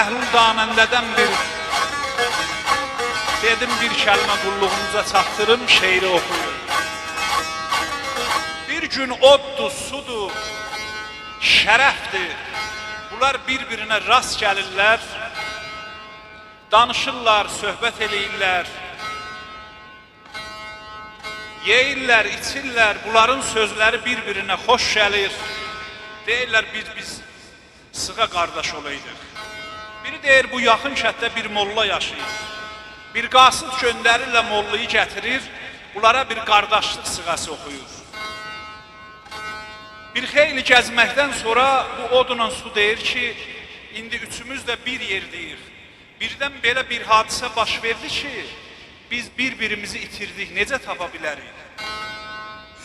Bəhlul Danəndədən dedim bir kəlmə qulluğunuza çatdırım, şeiri oxuyun. Bir gün oddur, sudur, şərəfdir. Bunlar bir-birinə rast gəlirlər, danışırlar, söhbət eləyirlər, yeyirlər, içirlər, bunların sözləri bir-birinə xoş gəlir. Deyirlər, biz sığa qardaş olaydıq. Biri deyir, bu yaxın kənddə bir molla yaşayır. Bir qasid göndərirlə mollayı gətirir, bunlara bir qardaşlıq sığası oxuyur. Bir xeyli gəzməkdən sonra bu odla su deyir ki, indi üçümüz də bir yerdəyik. Birdən belə bir hadisə baş verdi ki, biz bir-birimizi itirdik, necə tapa bilərik?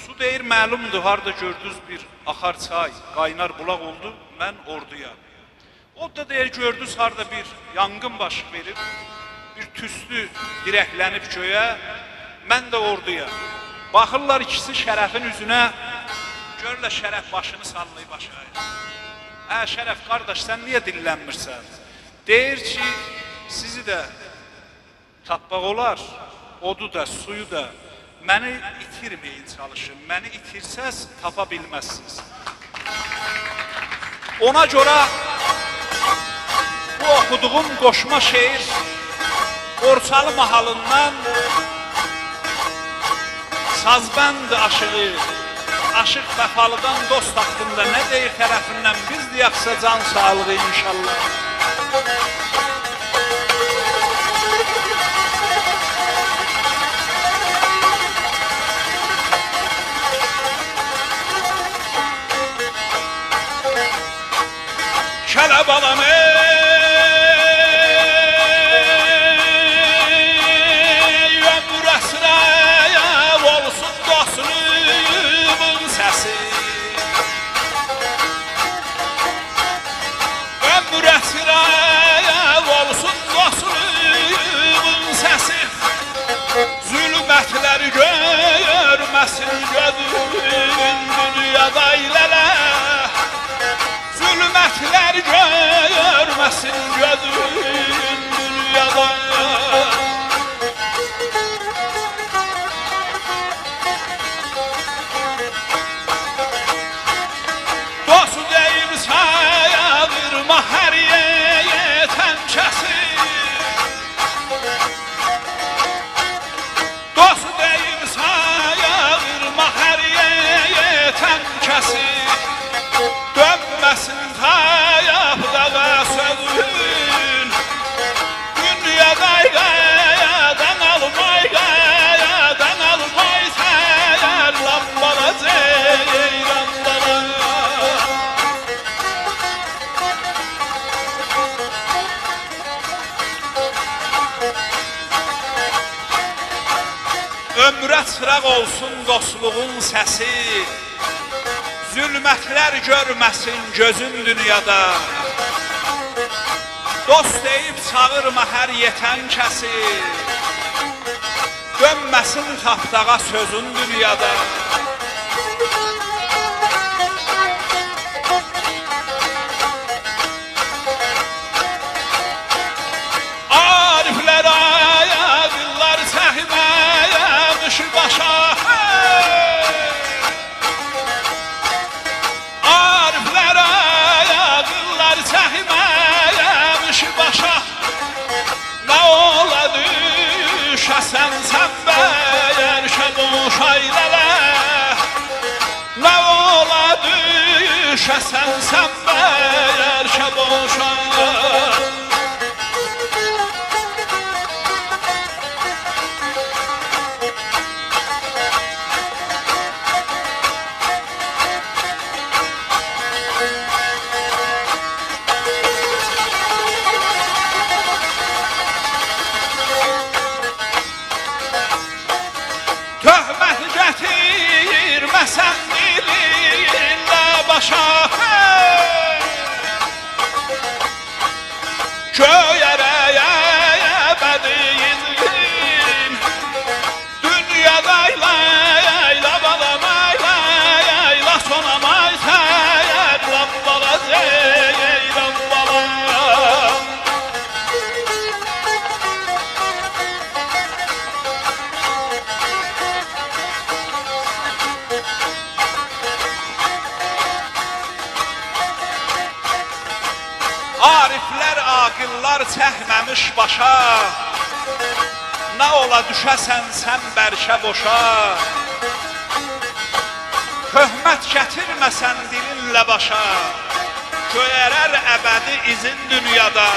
Su deyir, məlumdur, harada gördünüz bir axar çay, qaynar bulaq oldu, mən orduya. O da deyir, gördünüz harada bir yangın baş verib, bir tüslü dirəklənib göyə, mən də orduya. Baxırlar ikisi Şərəfin üzünə, görürlər Şərəf başını sallayıb aşağıya. Şərəf qardaş, sən niyə dillənmirsən? Deyir ki, sizi də tapmaq olar, odu da, suyu da, məni itirməyin çalışın, məni itirsəz tapa bilməzsiniz. Ona görə bu oxuduğum qoşma şeir Borçalı mahalından Sazbənd aşığı, Aşıq Vəfalıdan dost haqqında nə deyir tərəfindən biz deyəqsə can sağlığı inşallah. Kələ balam ömür əsrəyə olsun dostluğun səsi. Ömür əsrəyə olsun dostluğun səsi. Zülmətləri görməsin gözün dünyada ilələ. Zülmətlər görməsin gözün dünyada. Dostu deyib sayağırma hər yetən kəsi. Dostu deyib sayağırma hər yetən kəsi. Dönməsin tayafdağa sözün, dünyada qayadan almay, qayadan almay, səyər lambala ceyranlara. Ömrə çıraq olsun dostluğun səsi, zülmətlər görməsin gözün dünyada. Dost deyib çağırma hər yetən kəsi, dönməsin tapdağa sözün dünyada. Ariflər ayaqlar çəkməyə qışı başa. Nə ola düşəsən sən bəyər şəd o şaylələr. Ariflər, aqillar çəkməmiş başa, nə ola düşəsən sən bərkə boşa. Töhmət gətirməsən dilinlə başa, göyərər əbədi izin dünyada.